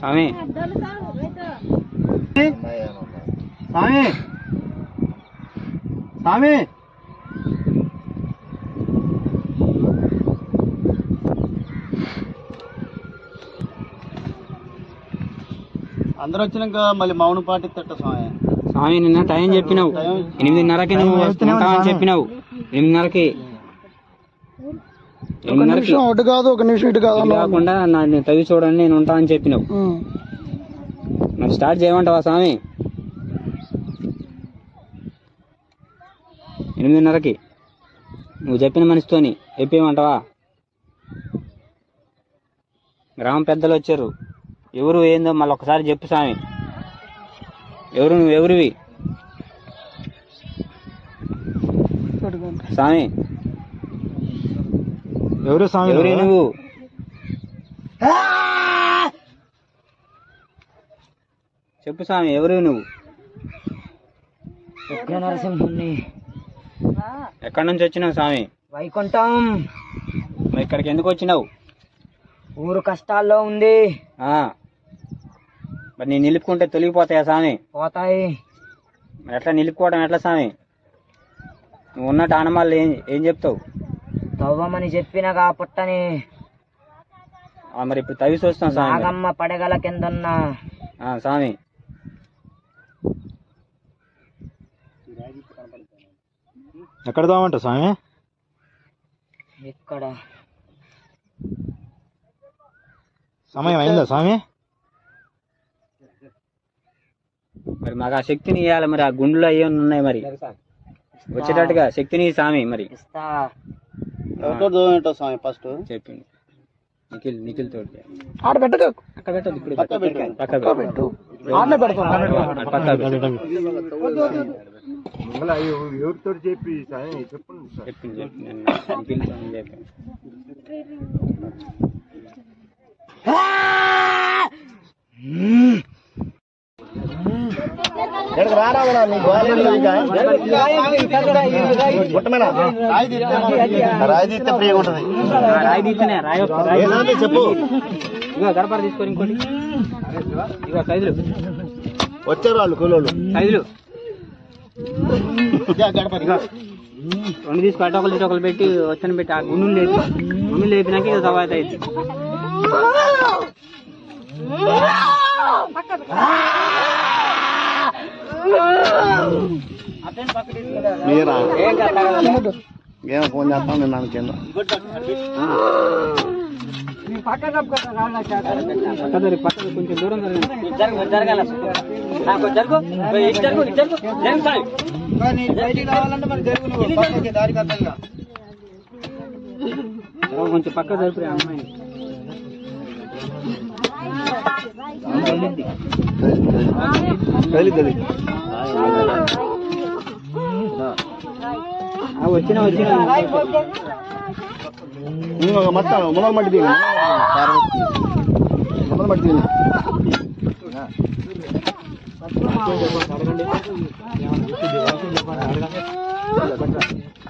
స్వామి స్వామి స్వామి అందరూ వచ్చినాక మళ్ళీ మౌన పాటిస్తట స్వామి. స్వామి నిన్న టైం చెప్పినావు 8:30కి నువ్వు ఉంటావని చెప్పినావు. 8:30కి అటు కాదు, ఒక నిమిషం ఇటు కాదు కాకుండా నేను తవ్వి చూడండి నేను ఉంటానని చెప్పినావు. మరి స్టార్ట్ చేయమంటావా స్వామి? 8:30కి నువ్వు చెప్పిన మనిషితోని చెప్పేయమంటావా? గ్రామ పెద్దలు వచ్చారు. ఎవరు ఏందో మళ్ళీ ఒకసారి చెప్పు స్వామి. ఎవరు నువ్వు? ఎవరివి స్వామి? ఎవరు స్వామి? ఎవరి నువ్వు? చెప్పు స్వామి, ఎవరు నువ్వు? నరసింహుని. ఎక్కడి నుంచి వచ్చినావు స్వామి? వైకుంఠం. మరి ఇక్కడికి ఎందుకు వచ్చినావు? ఊరు కష్టాల్లో ఉంది. మరి నేను నిలుపుకుంటే తొలగిపోతాయా స్వామి? పోతాయి. మరి ఎట్లా నిలుపుకోవడం ఎట్లా స్వామి? నువ్వు ఉన్నట్టు ఆనమాలు ఏం చెప్తావు? తవ్వమని చెప్పినగా పుట్టని. మరి ఇప్పుడు తవ్వి చూస్తాం స్వామి. నాగమ్మ పడగల కిందన్నా స్వామి. ఎక్కడ దామంట స్వామి? ఇక్కడ. సమయం అయిందా స్వామి? మరి మాకు ఆ శక్తిని ఇవ్వాలి. మరి ఆ గుండెలో ఏమన్నా ఉన్నాయి మరి వచ్చేటట్టుగా శక్తిని స్వామి. మరి ఇస్తా. స్వామి ఫస్ట్ చెప్పింది నిఖిల్ తోటి ఆడ పెట్టదు, అక్కడ పెట్టదు. ఇప్పుడు పక్క పెట్టు. ఎవరితో చెప్పి చెప్పింది నిఖిల్ చెప్పి చెప్పు. గడపర తీసుకొని ఇంకోటి ఇక సైజులు వచ్చారు వాళ్ళు కూలోళ్ళు. సైజులు 2 తీసుకు అటొకలు పెట్టి వచ్చని పెట్టి ఆ గుండు లేపినాక ఇక తర్వాత అయితే ఏమో ఫోన్ చేస్తాం నేను నాకు కింద కొంచెం దూరం జరగాల. కొంచెం పక్క జరిపి అమ్మాయి వచ్చిన మొత్తం మొదలు మట్టి దిగు మొదలు మట్టి దిగు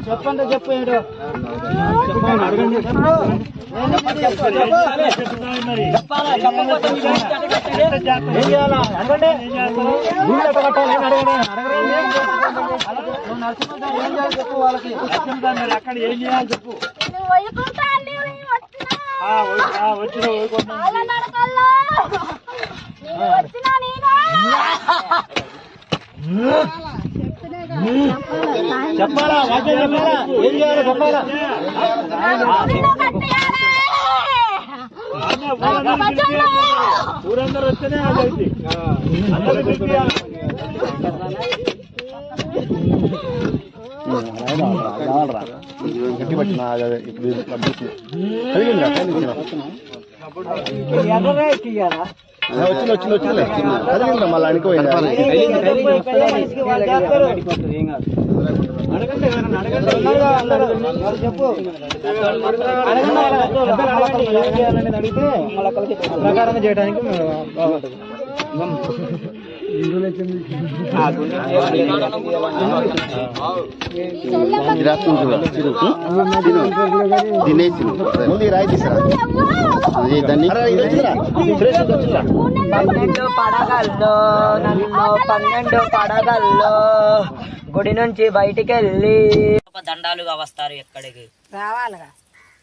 చెప్పండి. చెప్పు ఏంటో అడగండి. చెప్పు వాళ్ళకి. అక్కడ ఏం చేయాలి చెప్పు. చెప్పాలా ఏం చేయాలో చెప్పాలా. ఊరందరూ వస్తేనే అది గట్టి పట్టిన వచ్చింది మళ్ళీ అనుకోయింది. చెప్పు ప్రకారంగా చేయడానికి బాగుంటుంది. పన్నెండు పడగల్లో నన్ను 12 పడగల్లో గుడి నుంచి బయటికి వెళ్ళి దండాలుగా వస్తారు ఎక్కడికి రావాలిగా.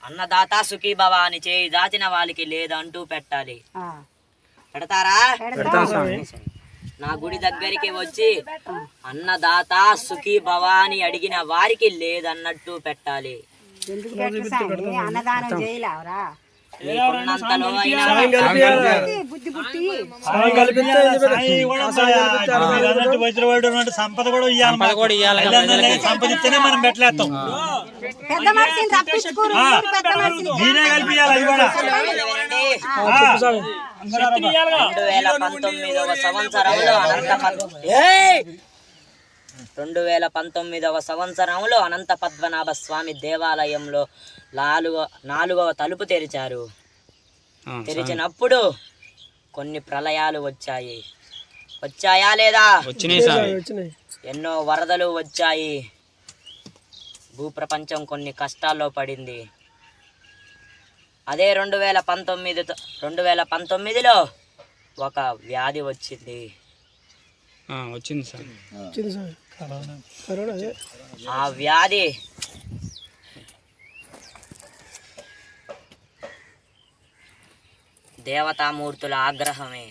అన్నదాత సుఖీ భవ అని చేయి దాచిన వాళ్ళకి లేదంటూ పెట్టాలి. పెడతారా? నా గుడి దగ్గరికి వచ్చి అన్నదాత సుఖీ భవ అని అడిగిన వారికి లేదన్నట్టు పెట్టాలి. అన్నదానం చేయలేవరా? మీకున్నంతలో అయినా బుద్ధి పుట్టి సంపద కూడా ఇవ్వాలి. సంపద ఇస్తేనే మనం పెట్టలేస్తాం. పెద్ద మనిషిని తప్పించుకోరు. పెద్ద మనిషిని మీరే కలిపియాలి. అది కూడా 2019వ సంవత్సరంలో 2019వ సంవత్సరంలో అనంత పద్మనాభ స్వామి దేవాలయంలో 4వ తలుపు తెరిచారు. తెరిచినప్పుడు కొన్ని ప్రళయాలు వచ్చాయా లేదా? ఎన్నో వరదలు వచ్చాయి. భూప్రపంచం కొన్ని కష్టాల్లో పడింది. అదే 2019లో ఒక వ్యాధి వచ్చింది. ఆ వ్యాధి దేవతామూర్తుల ఆగ్రహమే.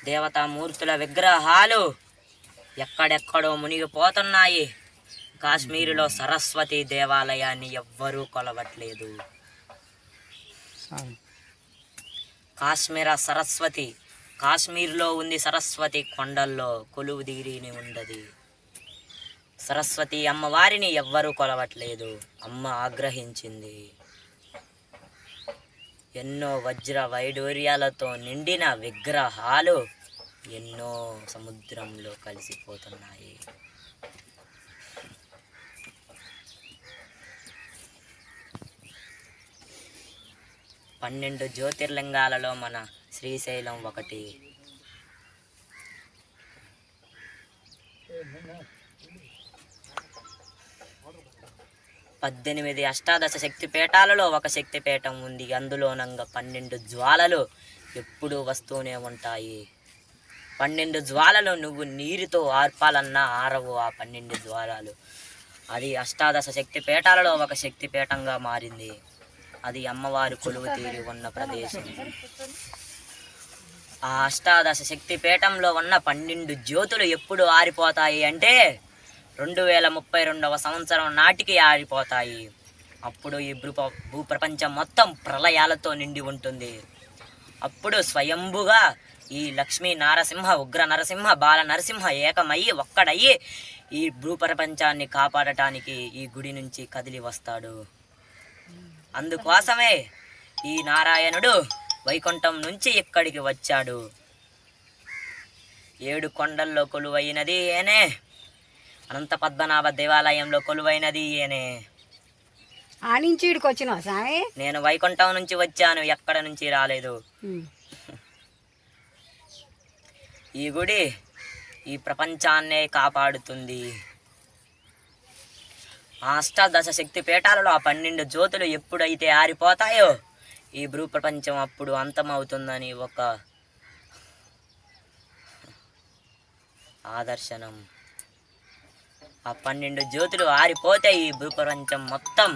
దేవతామూర్తుల విగ్రహాలు ఎక్కడెక్కడో మునిగిపోతున్నాయి. కాశ్మీరులో సరస్వతి దేవాలయాన్ని ఎవ్వరూ కొలవట్లేదు. కాశ్మీర్లో ఉంది సరస్వతి కొండల్లో కొలువు తీరిని ఉండది. సరస్వతి అమ్మవారిని ఎవ్వరూ కొలవట్లేదు. అమ్మ ఆగ్రహించింది. ఎన్నో వజ్ర వైడూర్యాలతో నిండిన విగ్రహాలు ఎన్నో సముద్రంలో కలిసిపోతున్నాయి. పన్నెండు జ్యోతిర్లింగాలలో మన శ్రీశైలం ఒకటి. పద్దెనిమిది అష్టాదశ శక్తి పీఠాలలో ఒక శక్తి పీఠం ఉంది. అందులోనంగా 12 జ్వాలలు ఎప్పుడూ వస్తూనే ఉంటాయి. 12 జ్వాలలు నువ్వు నీరుతో ఆర్పాలన్నా ఆరవు. ఆ 12 జ్వాలలు అది అష్టాదశ శక్తి పీఠాలలో ఒక శక్తి పీఠంగా మారింది. అది అమ్మవారి కొలువు తీరి ఉన్న ప్రదేశం. ఆ అష్టాదశ శక్తి పీఠంలో ఉన్న 12 జ్యోతులు ఎప్పుడు ఆరిపోతాయి అంటే 2032వ సంవత్సరం నాటికి ఆరిపోతాయి. అప్పుడు ఈ భూప్రపంచం మొత్తం ప్రళయాలతో నిండి ఉంటుంది. అప్పుడు స్వయంభుగా ఈ లక్ష్మీ నారసింహ, ఉగ్ర నరసింహ, బాల నరసింహ ఏకమయ్యి ఒక్కడయ్యి ఈ భూప్రపంచాన్ని కాపాడటానికి ఈ గుడి నుంచి కదిలి వస్తాడు. అందుకోసమే ఈ నారాయణుడు వైకుంఠం నుంచి ఇక్కడికి వచ్చాడు. 7 కొండల్లో కొలువైనది ఏనే, అనంత పద్మనాభ దేవాలయంలో కొలువైనది ఏనే. ఆ నుంచి ఇక్కడికి వచ్చినావు స్వామి? నేను వైకుంఠం నుంచి వచ్చాను, ఎక్కడ నుంచి రాలేదు. ఈ గుడి ఈ ప్రపంచాన్నే కాపాడుతుంది. ఆ అష్టాదశ శక్తి పీఠాలలో ఆ 12 జ్యోతులు ఎప్పుడైతే ఆరిపోతాయో ఈ భూప్రపంచం అప్పుడు అంతమవుతుందని ఒక ఆదర్శనం. ఆ 12 జ్యోతులు ఆరిపోతే ఈ భూప్రపంచం మొత్తం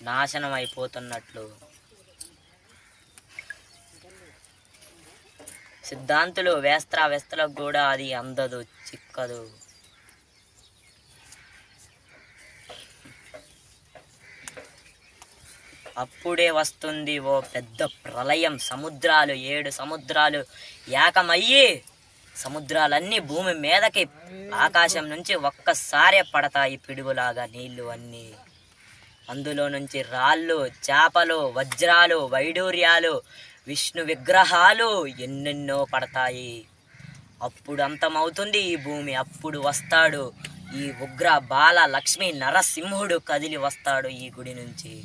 నాశనం అయిపోతున్నట్లు. సిద్ధాంతులు వేస్తలకు కూడా అది అందదు, చిక్కదు. అప్పుడే వస్తుంది ఓ పెద్ద ప్రళయం. సముద్రాలు 7 సముద్రాలు ఏకమయ్యి సముద్రాలన్నీ భూమి మీదకి ఆకాశం నుంచి ఒక్కసారే పడతాయి పిడుగులాగా నీళ్లు అన్నీ. అందులో నుంచి రాళ్ళు, చేపలు, వజ్రాలు, వైడూర్యాలు, విష్ణు విగ్రహాలు ఎన్నెన్నో పడతాయి. అప్పుడు అంతమవుతుంది ఈ భూమి. అప్పుడు వస్తాడు ఈ ఉగ్ర బాల లక్ష్మీ నరసింహుడు కదిలి వస్తాడు ఈ గుడి నుంచి.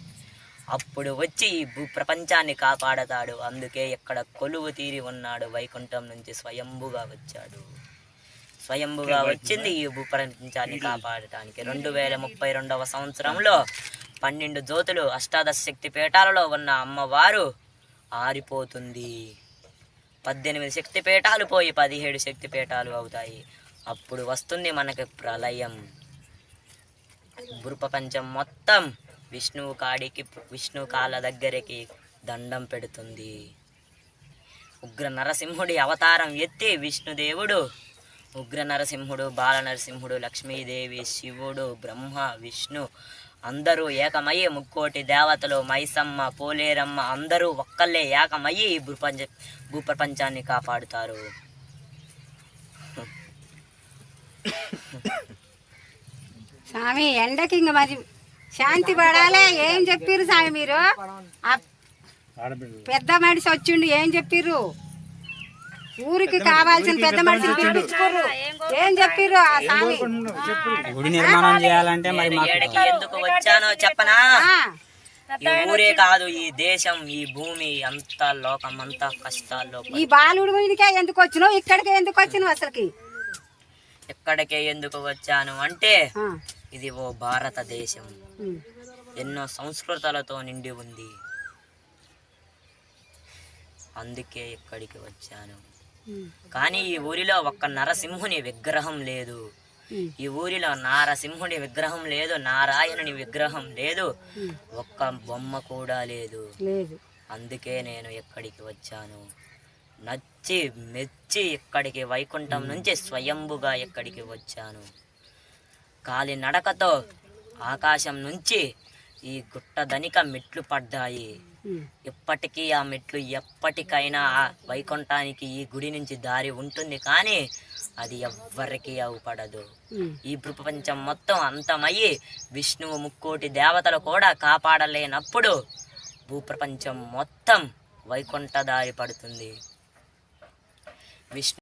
అప్పుడు వచ్చి ఈ భూప్రపంచాన్ని కాపాడతాడు. అందుకే ఇక్కడ కొలువు తీరి ఉన్నాడు, వైకుంఠం నుంచి స్వయంభుగా వచ్చాడు. స్వయంభుగా వచ్చింది ఈ భూప్రపంచాన్ని కాపాడటానికి. 2032వ సంవత్సరంలో 12 జ్యోతులు అష్టాదశ శక్తి పీఠాలలో ఉన్న అమ్మవారు ఆరిపోతుంది. 18 శక్తి పీఠాలు పోయి 17 శక్తి పీఠాలు అవుతాయి. అప్పుడు వస్తుంది మనకి ప్రళయం. భూప్రపంచం మొత్తం విష్ణువు కాళ్ళ దగ్గరికి దండం పెడుతుంది. ఉగ్ర నరసింహుడి అవతారం ఎత్తి విష్ణుదేవుడు, ఉగ్ర నరసింహుడు, బాల నరసింహుడు, లక్ష్మీదేవి, శివుడు, బ్రహ్మ, విష్ణు అందరూ ఏకమయ్యి, ముక్కోటి దేవతలు, మైసమ్మ, పోలేరమ్మ అందరూ ఒక్కళ్ళే ఏకమయ్యి ఈ భూప్రపంచాన్ని కాపాడుతారు. స్వామి ఎండకి ఇంక మరి శాంతి పడాలి. ఏం చెప్పిర్రు స్వామి మీరు? ఆ పెద్ద మనిషి వచ్చిండు, ఏం చెప్పిర్రు? ఊరికి కావాల్సిన పెద్ద మనిషిని పిలిపించుకోరు, ఏం చెప్పిర్రు ఆ స్వామి? గుడి నిర్మాణం చేయాలంటే మరి మాకు ఏడకి ఎందుకు వచ్చానో చెప్పనా? ఈ ఊరే కాదు, ఈ దేశం, ఈ భూమి అంతా, లోకం అంతా కష్టాల్లో. ఈ బాలుడి మీదకే ఎందుకు వచ్చినావు? ఇక్కడికే ఎందుకు వచ్చినావు? అసలుకి ఎక్కడికే ఎందుకు వచ్చాను అంటే, ఇది ఓ భారతదేశం, ఎన్నో సంస్కృతులతో నిండి ఉంది. అందుకే ఇక్కడికి వచ్చాను. కానీ ఈ ఊరిలో ఒక్క నరసింహుని విగ్రహం లేదు. ఈ ఊరిలో నారసింహుని విగ్రహం లేదు, నారాయణుని విగ్రహం లేదు, ఒక్క బొమ్మ కూడా లేదు. అందుకే నేను ఇక్కడికి వచ్చాను. నచ్చి మెచ్చి ఇక్కడికి వైకుంఠం నుంచి స్వయంభుగా ఇక్కడికి వచ్చాను. కాలి నడకతో ఆకాశం నుంచి ఈ గుట్ట ధనిక మెట్లు పడ్డాయి. ఇప్పటికీ ఆ మెట్లు ఎప్పటికైనా ఆ వైకుంఠానికి ఈ గుడి నుంచి దారి ఉంటుంది, కానీ అది ఎవ్వరికీ అవుపడదు. ఈ ప్రపంచం మొత్తం అంతమయ్యి విష్ణువు, ముక్కోటి దేవతలు కూడా కాపాడలేనప్పుడు భూప్రపంచం మొత్తం వైకుంఠ దారి పడుతుంది. విష్ణు